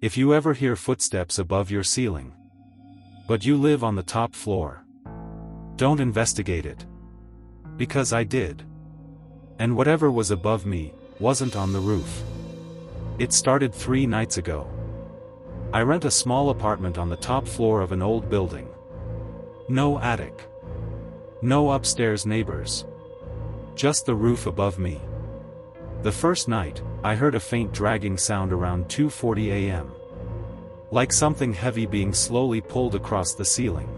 If you ever hear footsteps above your ceiling, but you live on the top floor, don't investigate it. Because I did. And whatever was above me wasn't on the roof. It started 3 nights ago. I rent a small apartment on the top floor of an old building. No attic. No upstairs neighbors. Just the roof above me. The first night, I heard a faint dragging sound around 2:40 a.m. Like something heavy being slowly pulled across the ceiling.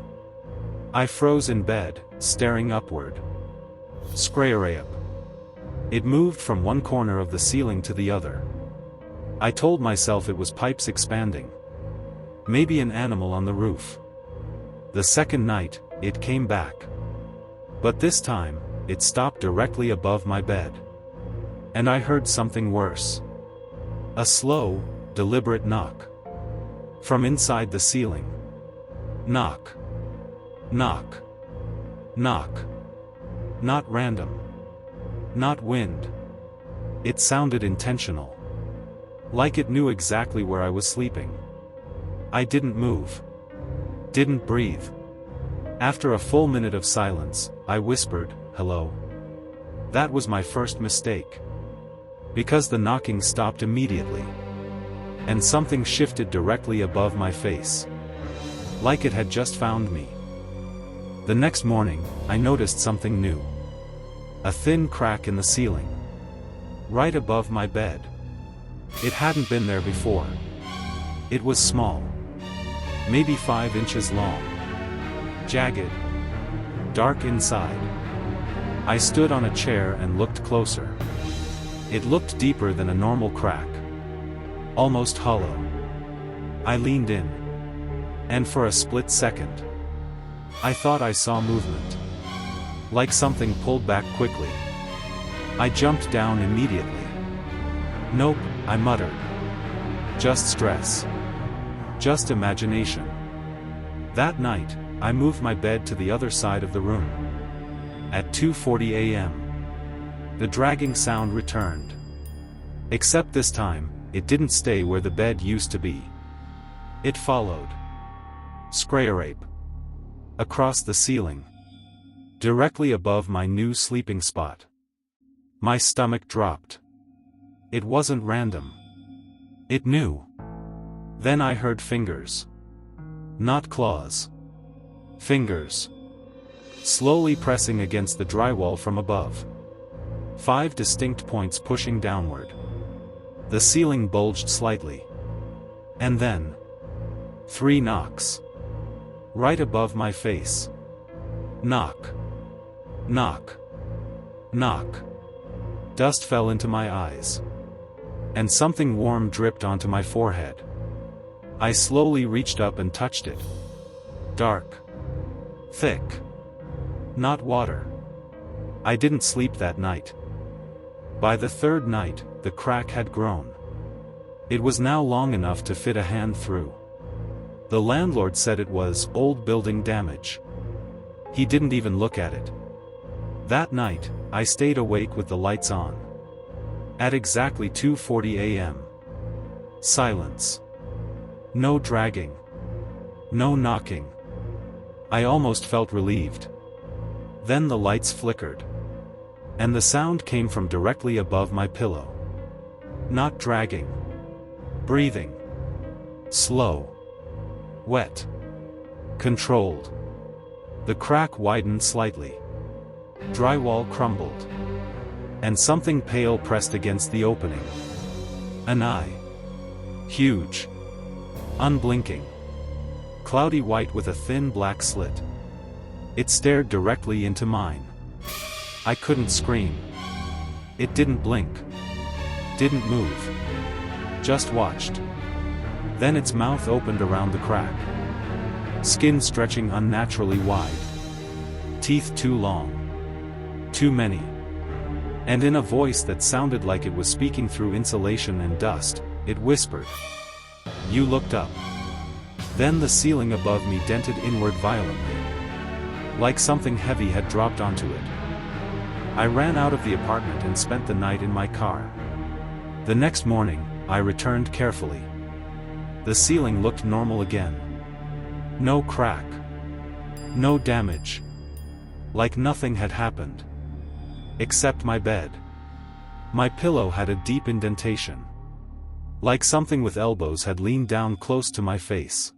I froze in bed, staring upward. Scrayerayup. It moved from one corner of the ceiling to the other. I told myself it was pipes expanding. Maybe an animal on the roof. The second night, it came back. But this time, it stopped directly above my bed. And I heard something worse. A slow, deliberate knock. From inside the ceiling. Knock. Knock. Knock. Not random. Not wind. It sounded intentional. Like it knew exactly where I was sleeping. I didn't move. Didn't breathe. After a full minute of silence, I whispered, "Hello." That was my first mistake. Because the knocking stopped immediately. And something shifted directly above my face. Like it had just found me. The next morning, I noticed something new. A thin crack in the ceiling. Right above my bed. It hadn't been there before. It was small. Maybe 5 inches long. Jagged. Dark inside. I stood on a chair and looked closer. It looked deeper than a normal crack. Almost hollow. I leaned in. And for a split second, I thought I saw movement. Like something pulled back quickly. I jumped down immediately. "Nope," I muttered. "Just stress. Just imagination." That night, I moved my bed to the other side of the room. At 2:40 a.m. the dragging sound returned. Except this time, it didn't stay where the bed used to be. It followed. Scrayerape. Across the ceiling. Directly above my new sleeping spot. My stomach dropped. It wasn't random. It knew. Then I heard fingers. Not claws. Fingers. Slowly pressing against the drywall from above. 5 distinct points pushing downward. The ceiling bulged slightly. And then 3 knocks. Right above my face. Knock. Knock. Knock. Dust fell into my eyes. And something warm dripped onto my forehead. I slowly reached up and touched it. Dark. Thick. Not water. I didn't sleep that night. By the third night, the crack had grown. It was now long enough to fit a hand through. The landlord said it was old building damage. He didn't even look at it. That night, I stayed awake with the lights on. At exactly 2:40 a.m. Silence. No dragging. No knocking. I almost felt relieved. Then the lights flickered. And the sound came from directly above my pillow. Not dragging. Breathing. Slow. Wet. Controlled. The crack widened slightly. Drywall crumbled. And something pale pressed against the opening. An eye. Huge. Unblinking. Cloudy white with a thin black slit. It stared directly into mine. I couldn't scream. It didn't blink. Didn't move. Just watched. Then its mouth opened around the crack. Skin stretching unnaturally wide. Teeth too long. Too many. And in a voice that sounded like it was speaking through insulation and dust, it whispered. "You looked up." Then the ceiling above me dented inward violently. Like something heavy had dropped onto it. I ran out of the apartment and spent the night in my car. The next morning, I returned carefully. The ceiling looked normal again. No crack. No damage. Like nothing had happened. Except my bed. My pillow had a deep indentation. Like something with elbows had leaned down close to my face.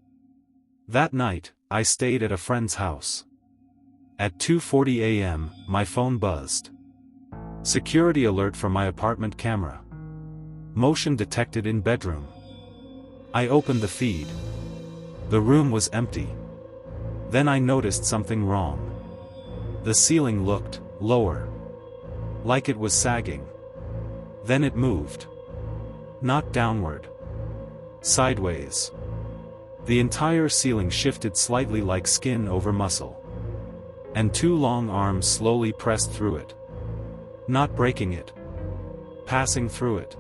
That night, I stayed at a friend's house. At 2:40 a.m., my phone buzzed. Security alert from my apartment camera. Motion detected in bedroom. I opened the feed. The room was empty. Then I noticed something wrong. The ceiling looked lower. Like it was sagging. Then it moved. Not downward. Sideways. The entire ceiling shifted slightly like skin over muscle. And two long arms slowly pressed through it. Not breaking it. Passing through it.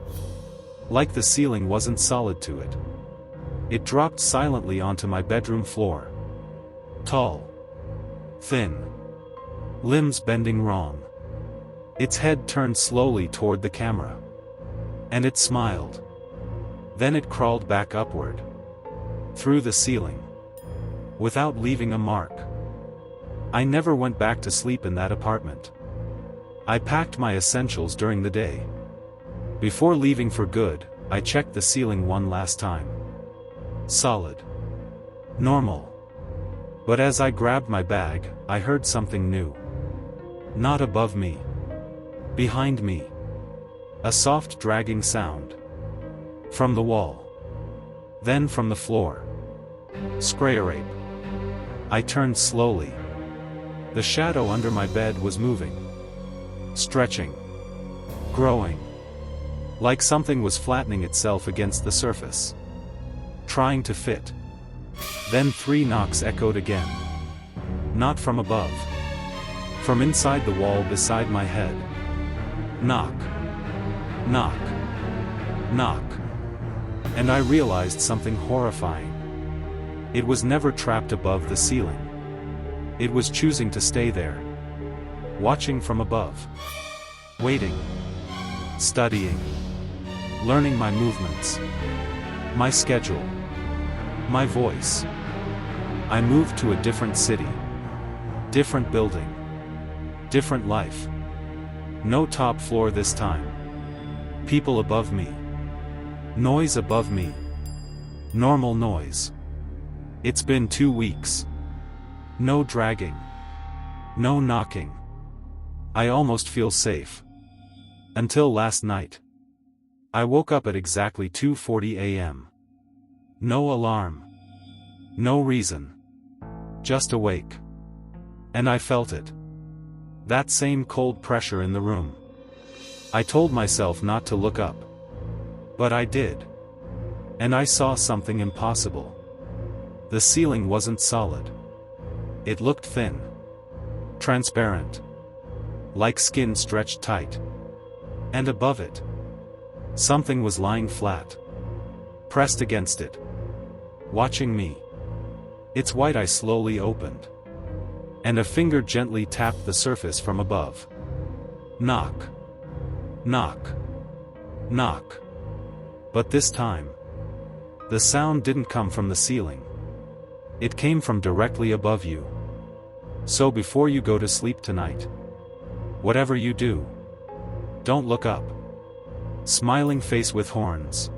Like the ceiling wasn't solid to it. It dropped silently onto my bedroom floor. Tall. Thin. Limbs bending wrong. Its head turned slowly toward the camera. And it smiled. Then it crawled back upward. Through the ceiling. Without leaving a mark. I never went back to sleep in that apartment. I packed my essentials during the day. Before leaving for good, I checked the ceiling one last time. Solid. Normal. But as I grabbed my bag, I heard something new. Not above me. Behind me. A soft dragging sound. From the wall. Then from the floor. Scrape. I turned slowly. The shadow under my bed was moving. Stretching. Growing. Like something was flattening itself against the surface. Trying to fit. Then 3 knocks echoed again. Not from above. From inside the wall beside my head. Knock. Knock. Knock. And I realized something horrifying. It was never trapped above the ceiling. It was choosing to stay there. Watching from above. Waiting. Studying. Learning my movements. My schedule. My voice. I moved to a different city. Different building. Different life. No top floor this time. People above me. Noise above me. Normal noise. It's been 2 weeks. No dragging. No knocking. I almost feel safe. Until last night. I woke up at exactly 2:40 a.m. No alarm. No reason. Just awake. And I felt it. That same cold pressure in the room. I told myself not to look up. But I did. And I saw something impossible. The ceiling wasn't solid. It looked thin. Transparent. Like skin stretched tight. And above it. Something was lying flat. Pressed against it. Watching me. Its white eye slowly opened. And a finger gently tapped the surface from above. Knock. Knock. Knock. But this time, the sound didn't come from the ceiling. It came from directly above you. So before you go to sleep tonight, whatever you do, don't look up. Smiling face with horns.